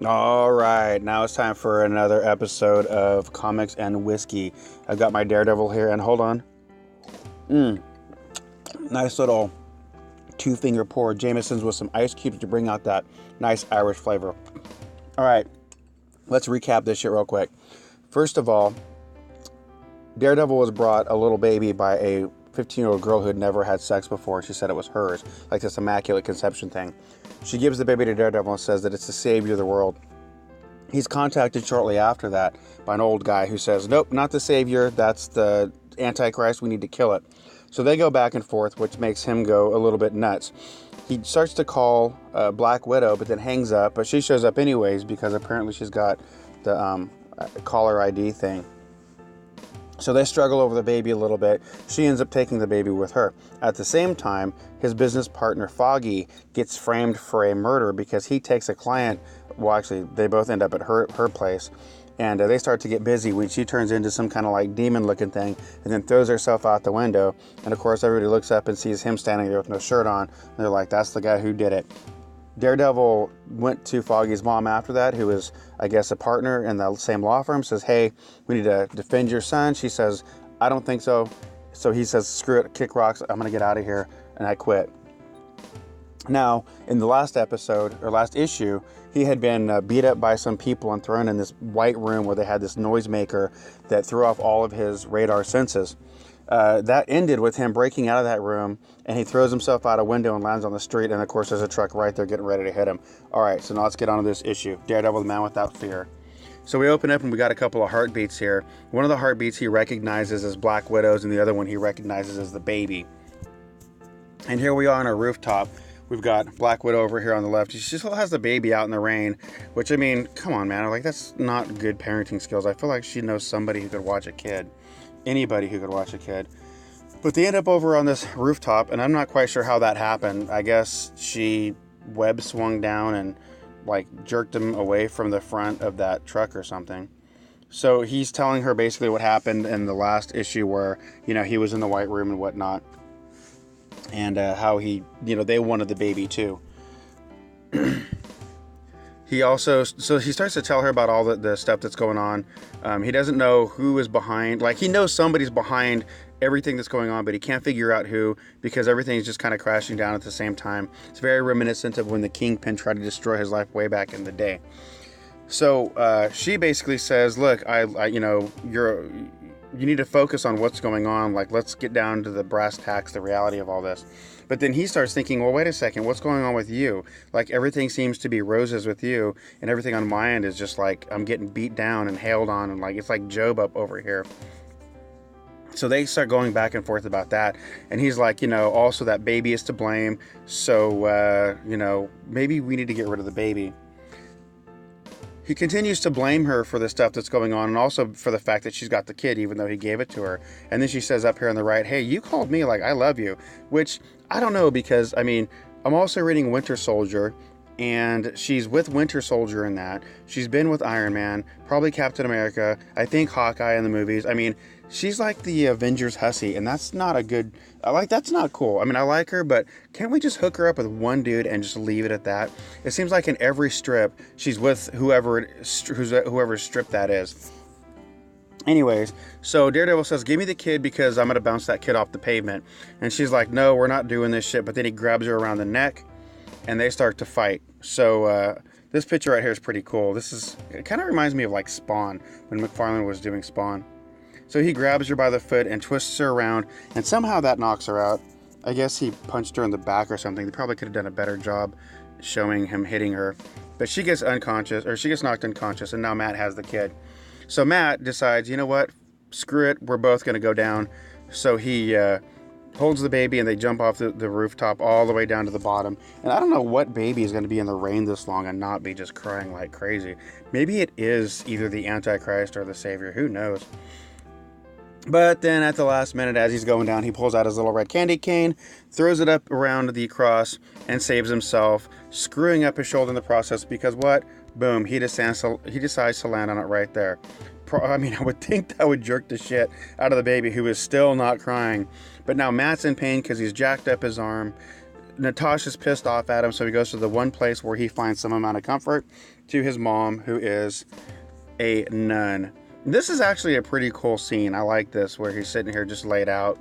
All right, now it's time for another episode of Comics and Whiskey. I've got my Daredevil here, and hold on. Nice little two-finger pour Jameson's with some ice cubes to bring out that nice Irish flavor. All right, let's recap this shit real quick. First of all, Daredevil was brought a little baby by a 15-year-old girl who had never had sex before. She said it was hers, like this immaculate conception thing. She gives the baby to Daredevil and says that it's the savior of the world. He's contacted shortly after that by an old guy who says, nope, not the savior. That's the Antichrist. We need to kill it. So they go back and forth, which makes him go a little bit nuts. He starts to call Black Widow, but then hangs up. But she shows up anyways because apparently she's got the caller ID thing. So they struggle over the baby a little bit. She ends up taking the baby with her. At the same time, his business partner Foggy gets framed for a murder because he takes a client. Well, actually, they both end up at her place. And they start to get busy when she turns into some kind of like demon-looking thing and then throws herself out the window. And of course, everybody looks up and sees him standing there with no shirt on. And they're like, that's the guy who did it. Daredevil went to Foggy's mom after that, who is, I guess, a partner in the same law firm, says, hey, we need to defend your son. She says, I don't think so. So he says, screw it, kick rocks, I'm going to get out of here, and I quit. Now, in the last episode, or last issue, he had been beat up by some people and thrown in this white room where they had this noisemaker that threw off all of his radar senses. That ended with him breaking out of that room, and he throws himself out a window and lands on the street, and of course there's a truck right there getting ready to hit him. Alright, so now let's get on to this issue. Daredevil, the man without fear. So we open up and we got a couple of heartbeats here. One of the heartbeats he recognizes as Black Widow's, and the other one he recognizes as the baby. And here we are on a rooftop. We've got Black Widow over here on the left. She still has the baby out in the rain, which, I mean, come on, man. Like, that's not good parenting skills. I feel like she knows somebody who could watch a kid. Anybody who could watch a kid. But they end up over on this rooftop, and I'm not quite sure how that happened. I guess she web swung down and, like, jerked him away from the front of that truck or something. So he's telling her basically what happened in the last issue where, you know, he was in the white room and whatnot. And how he, you know, they wanted the baby too. He also, so he starts to tell her about all the stuff that's going on. He doesn't know who is behind, like he knows somebody's behind everything that's going on, but he can't figure out who because everything's just kind of crashing down at the same time. It's very reminiscent of when the Kingpin tried to destroy his life way back in the day. So she basically says, look, I you know, you need to focus on what's going on. Like, let's get down to the brass tacks, the reality of all this. But then he starts thinking, well, wait a second, what's going on with you? Like, everything seems to be roses with you, and everything on my end is just like, I'm getting beat down and hailed on, and like, it's like Job up over here. So they start going back and forth about that. And he's like, you know, also that baby is to blame. So, you know, maybe we need to get rid of the baby. He continues to blame her for the stuff that's going on and also for the fact that she's got the kid, even though he gave it to her. And then she says up here on the right, hey, you called me like I love you, which I don't know because, I mean, I'm also reading Winter Soldier and she's with Winter Soldier in that. She's been with Iron Man, probably Captain America, I think Hawkeye in the movies. I mean, she's like the Avengers hussy, and that's not a good, that's not cool. I mean, I like her, but can't we just hook her up with one dude and just leave it at that? It seems like in every strip, she's with whoever strip that is. Anyways, so Daredevil says, give me the kid because I'm going to bounce that kid off the pavement. And she's like, no, we're not doing this shit. But then he grabs her around the neck and they start to fight. So this picture right here is pretty cool. It kind of reminds me of like Spawn when McFarlane was doing Spawn. So he grabs her by the foot and twists her around, and somehow that knocks her out. I guess he punched her in the back or something. They probably could have done a better job showing him hitting her. But she gets unconscious, or she gets knocked unconscious, and now Matt has the kid. So Matt decides, you know what? Screw it. We're both going to go down. So he holds the baby, and they jump off the rooftop all the way down to the bottom. And I don't know what baby is going to be in the rain this long and not be just crying like crazy. Maybe it is either the Antichrist or the Savior. Who knows? But then at the last minute, as he's going down, he pulls out his little red candy cane, throws it up around the cross, and saves himself, screwing up his shoulder in the process because what? Boom, he decides to land on it right there. I mean, I would think that would jerk the shit out of the baby who is still not crying. But now Matt's in pain because he's jacked up his arm. Natasha's pissed off at him, so he goes to the one place where he finds some amount of comfort, to his mom, who is a nun. This is actually a pretty cool scene. I like this, where he's sitting here just laid out,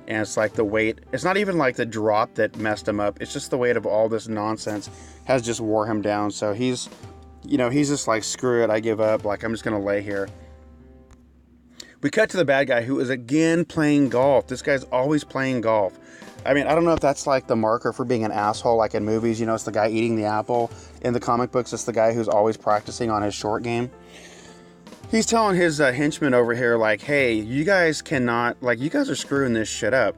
and it's like the weight. It's not even like the drop that messed him up. It's just the weight of all this nonsense has just wore him down. So he's just like, screw it, I give up. Like, I'm just going to lay here. We cut to the bad guy, who is again playing golf. This guy's always playing golf. I mean, I don't know if that's like the marker for being an asshole, like in movies, it's the guy eating the apple. In the comic books, it's the guy who's always practicing on his short game. He's telling his henchmen over here, like, hey, you guys cannot, like, you guys are screwing this shit up.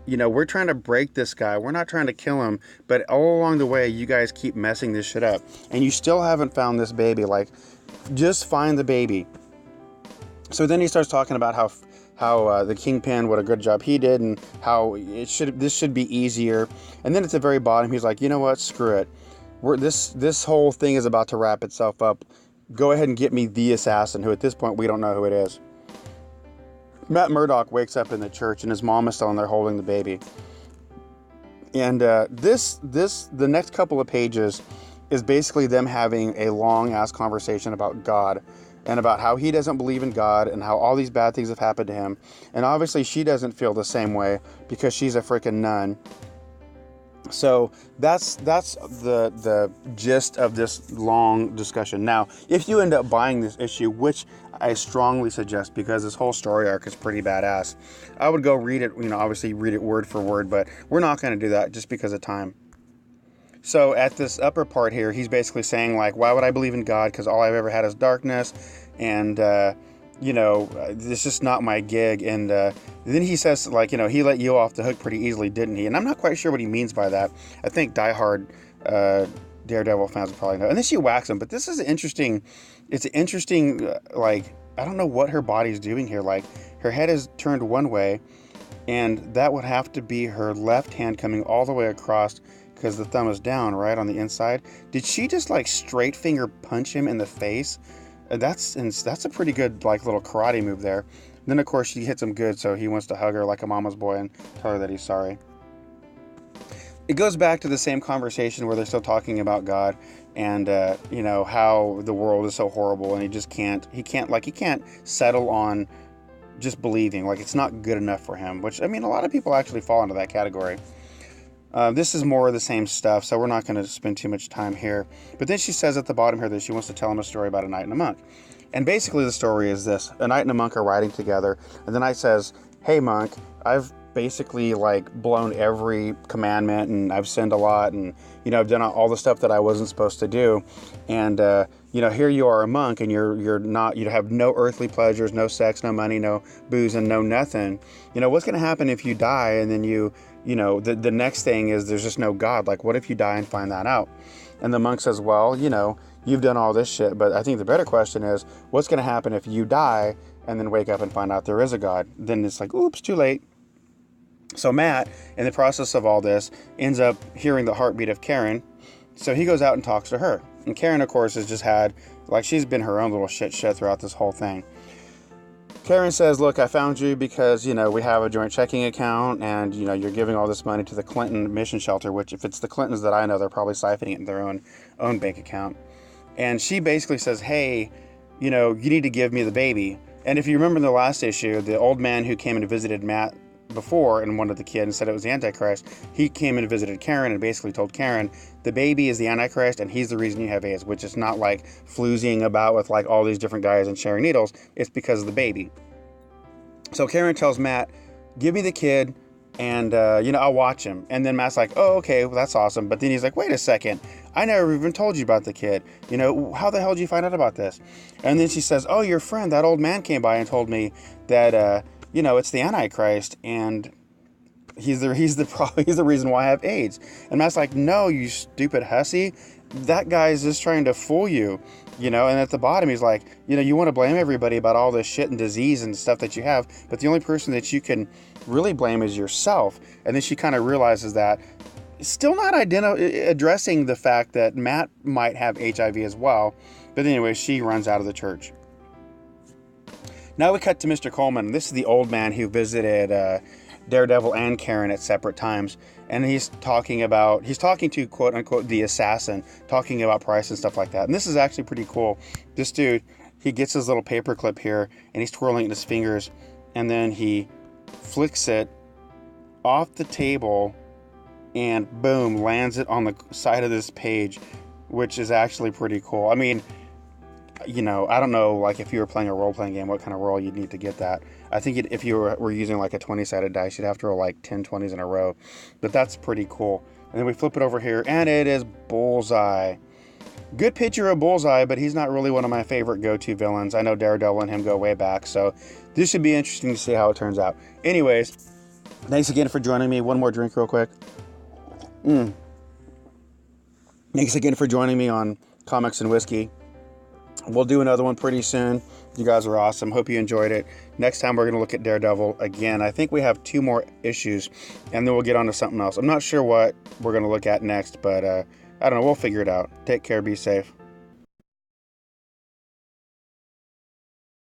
We're trying to break this guy. We're not trying to kill him. But all along the way, you guys keep messing this shit up. And you still haven't found this baby. Like, just find the baby. So then he starts talking about how the Kingpin, what a good job he did, and how this should be easier. And then at the very bottom, he's like, you know what? Screw it. This whole thing is about to wrap itself up. Go ahead and get me the assassin, who at this point we don't know who it is. Matt Murdock wakes up in the church, and his mom is still in there holding the baby. And the next couple of pages is basically them having a long ass conversation about God, and about how he doesn't believe in God, and how all these bad things have happened to him. And obviously she doesn't feel the same way, because she's a freaking nun. So that's the gist of this long discussion. Now, if you end up buying this issue, which I strongly suggest, because this whole story arc is pretty badass, I would go read it, obviously read it word for word, but we're not going to do that just because of time. So at this upper part here, he's basically saying, like, why would I believe in God? Because all I've ever had is darkness, and this is just not my gig. And then he says, like, he let you off the hook pretty easily, didn't he? And I'm not quite sure what he means by that. I think diehard Daredevil fans will probably know. And then she whacks him. But this is interesting. It's interesting, like, I don't know what her body's doing here. Like, her head is turned one way, and that would have to be her left hand coming all the way across, because the thumb is down right on the inside. Did she just like straight finger punch him in the face? That's a pretty good like little karate move there. Then of course she hits him good, so he wants to hug her like a mama's boy and tell her that he's sorry. It goes back to the same conversation where they're still talking about God, and how the world is so horrible, and he can't settle on just believing. Like, it's not good enough for him, which, I mean, a lot of people actually fall into that category. This is more of the same stuff, so we're not going to spend too much time here. But then she says at the bottom here that she wants to tell him a story about a knight and a monk. And basically the story is this. A knight and a monk are riding together, and the knight says, hey monk, I've basically like blown every commandment, and I've sinned a lot, and I've done all the stuff that I wasn't supposed to do. And here you are, a monk, and you have no earthly pleasures, no sex, no money, no booze, and no nothing. What's going to happen if you die, and then the next thing is there's just no God? Like, what if you die and find that out? And the monk says, well, you've done all this shit, but I think the better question is, what's going to happen if you die and then wake up and find out there is a God? Then it's like, oops, too late. So Matt, in the process of all this, ends up hearing the heartbeat of Karen. So he goes out and talks to her. And Karen, of course, has just had, like, she's been her own little shit throughout this whole thing. Karen says, look, I found you because, we have a joint checking account, and, you're giving all this money to the Clinton mission shelter, which if it's the Clintons that I know, they're probably siphoning it in their own bank account. And she basically says, hey, you need to give me the baby. And if you remember in the last issue, the old man who came and visited Matt before and wanted the kid and said it was the Antichrist, he came and visited Karen and basically told Karen, the baby is the Antichrist and he's the reason you have AIDS, which is not like floozying about with like all these different guys and sharing needles. It's because of the baby. So Karen tells Matt, give me the kid and, I'll watch him. And then Matt's like, oh, okay, well, that's awesome. But then he's like, wait a second. I never even told you about the kid. How the hell did you find out about this? And then she says, oh, your friend, that old man came by and told me that, it's the Antichrist, and he's the reason why I have AIDS. And Matt's like, no, you stupid hussy. That guy's just trying to fool you, And at the bottom, he's like, you want to blame everybody about all this shit and disease and stuff that you have, but the only person that you can really blame is yourself. And then she kind of realizes that, still not addressing the fact that Matt might have HIV as well. But anyway, she runs out of the church. Now we cut to Mr. Coleman. This is the old man who visited Daredevil and Karen at separate times, and he's talking to quote unquote the assassin, talking about price and stuff like that. And this is actually pretty cool. This dude, he gets his little paper clip here and he's twirling it in his fingers, and then he flicks it off the table and boom, lands it on the side of this page, which is actually pretty cool. I mean, you know, I don't know, like if you were playing a role-playing game, what kind of roll you'd need to get that. I think if you were using like a 20-sided dice, you'd have to roll like 10 20s in a row. But that's pretty cool. And then we flip it over here, and it is Bullseye. Good picture of Bullseye, but he's not really one of my favorite go-to villains. I know Daredevil and him go way back, so this should be interesting to see how it turns out. Anyways, thanks again for joining me. One more drink real quick. Thanks again for joining me on Comics and Whiskey. We'll do another one pretty soon. You guys are awesome. Hope you enjoyed it. Next time we're going to look at Daredevil again. I think we have 2 more issues, and then we'll get on to something else. I'm not sure what we're going to look at next, but I don't know. We'll figure it out. Take care. Be safe.